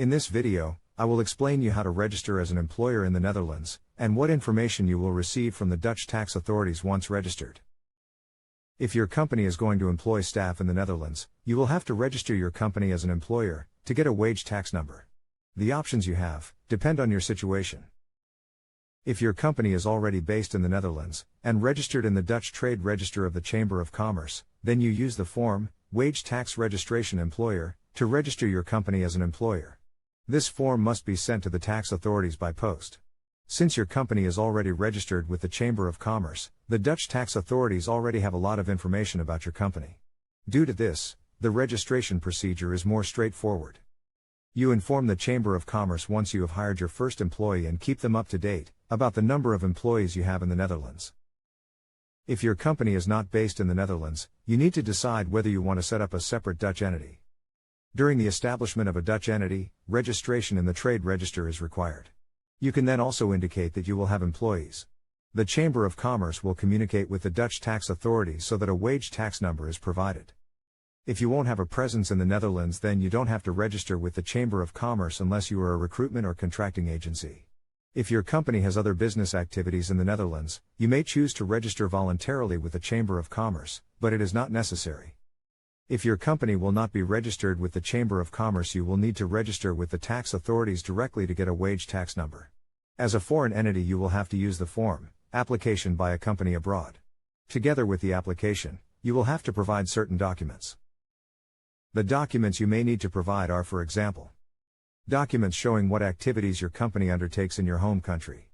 In this video, I will explain you how to register as an employer in the Netherlands, and what information you will receive from the Dutch tax authorities once registered. If your company is going to employ staff in the Netherlands, you will have to register your company as an employer, to get a wage tax number. The options you have depend on your situation. If your company is already based in the Netherlands, and registered in the Dutch Trade Register of the Chamber of Commerce, then you use the form, Wage Tax Registration Employer, to register your company as an employer. This form must be sent to the tax authorities by post. Since your company is already registered with the Chamber of Commerce, the Dutch tax authorities already have a lot of information about your company. Due to this, the registration procedure is more straightforward. You inform the Chamber of Commerce once you have hired your first employee and keep them up to date about the number of employees you have in the Netherlands. If your company is not based in the Netherlands, you need to decide whether you want to set up a separate Dutch entity. During the establishment of a Dutch entity, registration in the Trade Register is required. You can then also indicate that you will have employees. The Chamber of Commerce will communicate with the Dutch tax authorities so that a wage tax number is provided. If you won't have a presence in the Netherlands, then you don't have to register with the Chamber of Commerce unless you are a recruitment or contracting agency. If your company has other business activities in the Netherlands, you may choose to register voluntarily with the Chamber of Commerce, but it is not necessary. If your company will not be registered with the Chamber of Commerce, you will need to register with the tax authorities directly to get a wage tax number. As a foreign entity, you will have to use the form, Application by a Company Abroad. Together with the application, you will have to provide certain documents. The documents you may need to provide are, for example, documents showing what activities your company undertakes in your home country.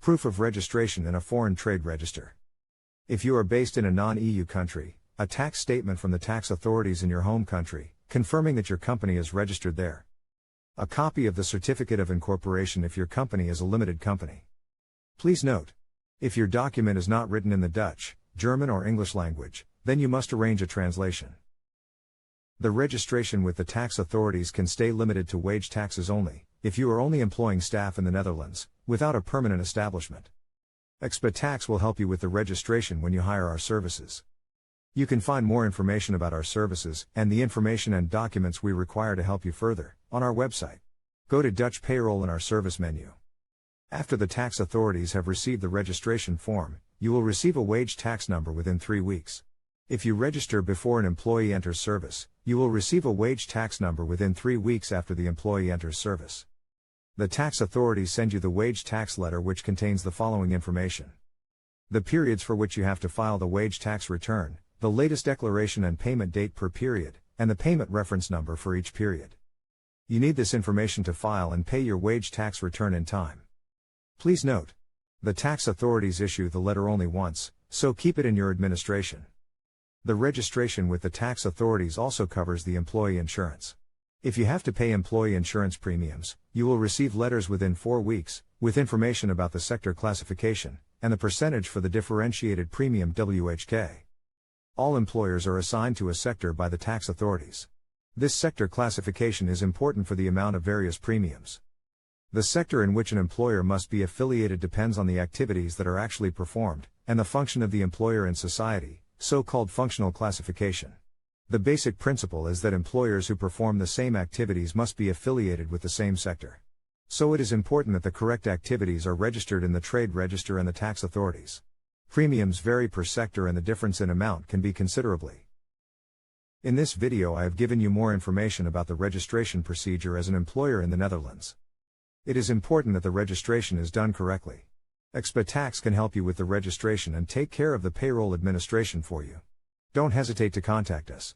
Proof of registration in a foreign trade register. If you are based in a non-EU country, a tax statement from the tax authorities in your home country, confirming that your company is registered there. A copy of the certificate of incorporation if your company is a limited company. Please note, if your document is not written in the Dutch, German or English language, then you must arrange a translation. The registration with the tax authorities can stay limited to wage taxes only, if you are only employing staff in the Netherlands, without a permanent establishment. Expatax will help you with the registration when you hire our services. You can find more information about our services, and the information and documents we require to help you further, on our website. Go to Dutch Payroll in our service menu. After the tax authorities have received the registration form, you will receive a wage tax number within 3 weeks. If you register before an employee enters service, you will receive a wage tax number within 3 weeks after the employee enters service. The tax authorities send you the wage tax letter, which contains the following information: the periods for which you have to file the wage tax return, the latest declaration and payment date per period, and the payment reference number for each period. You need this information to file and pay your wage tax return in time. Please note, the tax authorities issue the letter only once, so keep it in your administration. The registration with the tax authorities also covers the employee insurance. If you have to pay employee insurance premiums, you will receive letters within 4 weeks, with information about the sector classification, and the percentage for the differentiated premium WHK. All employers are assigned to a sector by the tax authorities. This sector classification is important for the amount of various premiums. The sector in which an employer must be affiliated depends on the activities that are actually performed, and the function of the employer in society, so-called functional classification. The basic principle is that employers who perform the same activities must be affiliated with the same sector. So it is important that the correct activities are registered in the Trade Register and the tax authorities. Premiums vary per sector and the difference in amount can be considerably. In this video I have given you more information about the registration procedure as an employer in the Netherlands. It is important that the registration is done correctly. Expatax can help you with the registration and take care of the payroll administration for you. Don't hesitate to contact us.